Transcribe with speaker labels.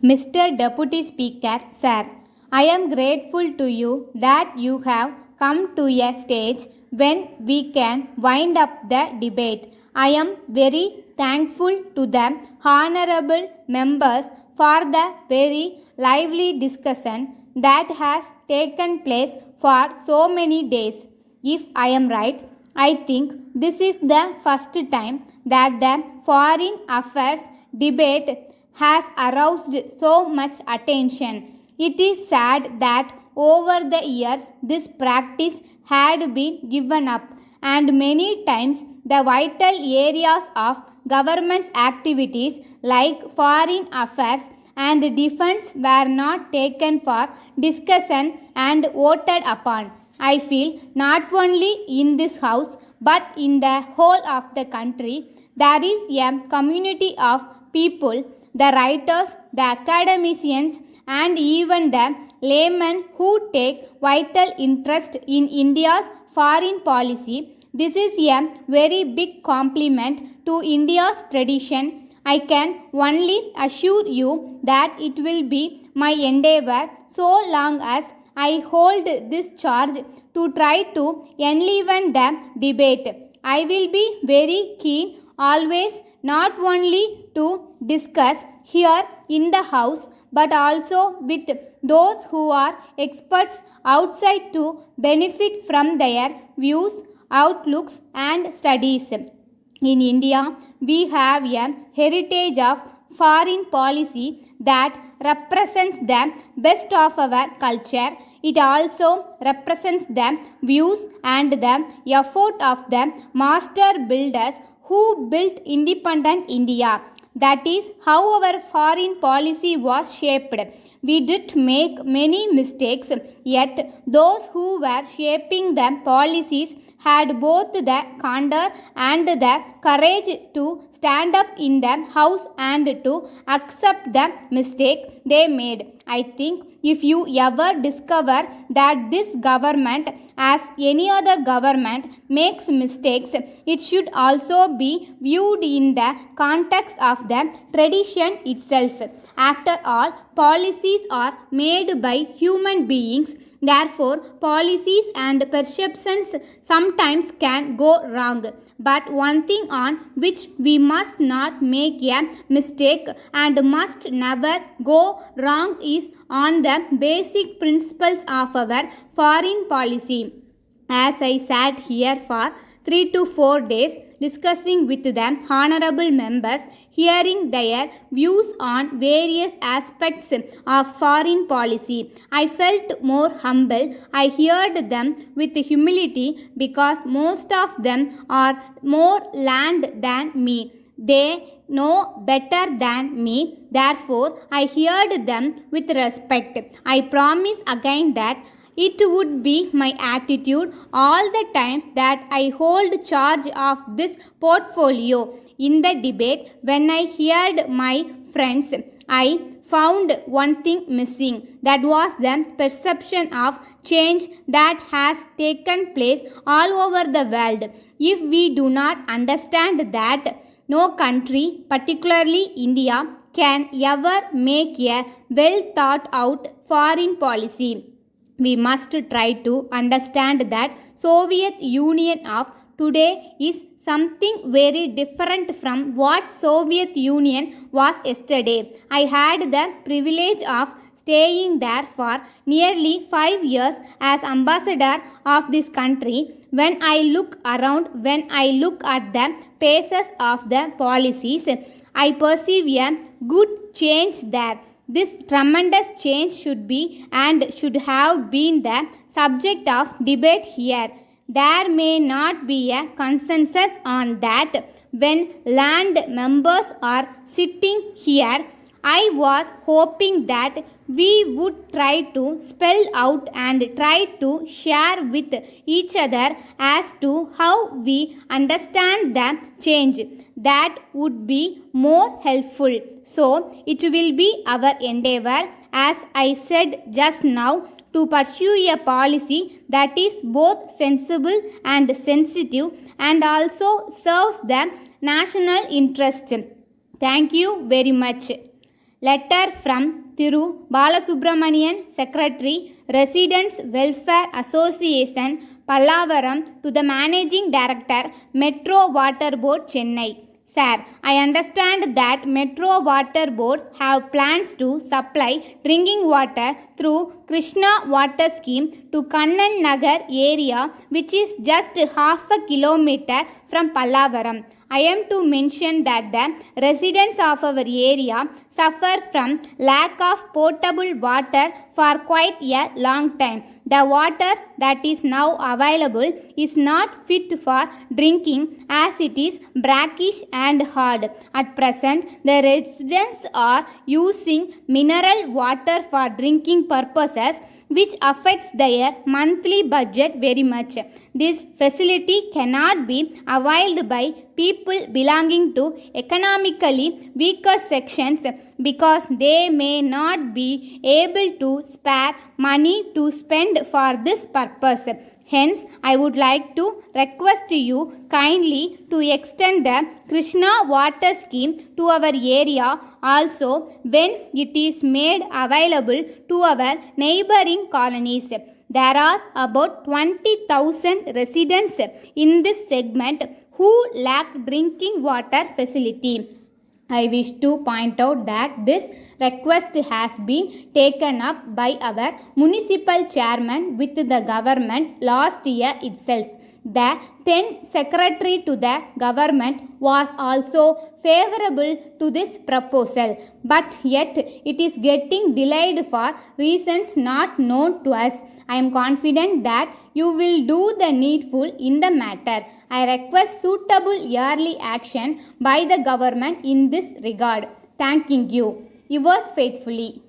Speaker 1: Mr. Deputy Speaker, Sir, I am grateful to you that you have come to a stage when we can wind up the debate. I am very thankful to the honorable members for the very lively discussion that has taken place for so many days. If I am right, I think this is the first time that the foreign affairs debate has aroused so much attention. It is sad that over the years this practice had been given up, and many times the vital areas of government's activities like foreign affairs and defense were not taken for discussion and voted upon. I feel not only in this house but in the whole of the country there is a community of people, the writers, the academicians, and even the laymen who take vital interest in India's foreign policy. This is a very big compliment to India's tradition. I can only assure you that it will be my endeavor so long as I hold this charge to try to enliven the debate. I will be very keen always not only to discuss here in the house but also with those who are experts outside to benefit from their views, outlooks, and studies. In India, we have a heritage of foreign policy that represents the best of our culture. It also represents the views and the effort of the master builders who built independent India. That is how our foreign policy was shaped. We did make many mistakes, yet those who were shaping the policies had both the candor and the courage to stand up in the house and to accept the mistake they made. I think if you ever discover that this government, as any other government, makes mistakes, it should also be viewed in the context of the tradition itself. After all, policies are made by human beings. Therefore, policies and perceptions sometimes can go wrong. But one thing on which we must not make a mistake and must never go wrong is on the basic principles of our foreign policy. As I sat here for 3 to 4 days discussing with the honorable members, hearing their views on various aspects of foreign policy, I felt more humble. I heard them with humility because most of them are more learned than me. They know better than me. Therefore, I heard them with respect. I promise again that it would be my attitude all the time that I hold charge of this portfolio. In the debate, when I heard my friends, I found one thing missing. That was the perception of change that has taken place all over the world. If we do not understand that, no country, particularly India, can ever make a well thought out foreign policy. We must try to understand that Soviet Union of today is something very different from what Soviet Union was yesterday. I had the privilege of staying there for nearly 5 years as ambassador of this country. When I look around, when I look at the paces of the policies, I perceive a good change there. This tremendous change should be and should have been the subject of debate here. There may not be a consensus on that. When land members are sitting here, I was hoping that we would try to spell out and try to share with each other as to how we understand the change. That would be more helpful. So, it will be our endeavor, as I said just now, to pursue a policy that is both sensible and sensitive and also serves the national interest. Thank you very much. Letter from Thiru Balasubramanian, Secretary, Residents Welfare Association, Pallavaram, to the Managing Director, Metro Water Board, Chennai. Sir, I understand that Metro Water Board have plans to supply drinking water through Krishna Water Scheme to Kannan Nagar area, which is just half a kilometer from Pallavaram. I am to mention that the residents of our area suffer from lack of potable water for quite a long time. The water that is now available is not fit for drinking as it is brackish and hard. At present, the residents are using mineral water for drinking purposes, which affects their monthly budget very much. This facility cannot be availed by people belonging to economically weaker sections because they may not be able to spare money to spend for this purpose. Hence, I would like to request you kindly to extend the Krishna Water Scheme to our area also when it is made available to our neighboring colonies. There are about 20,000 residents in this segment who lack drinking water facility. I wish to point out that this request has been taken up by our municipal chairman with the government last year itself. The then secretary to the government was also favorable to this proposal, but yet it is getting delayed for reasons not known to us. I am confident that you will do the needful in the matter. I request suitable yearly action by the government in this regard. Thanking you. Yours faithfully.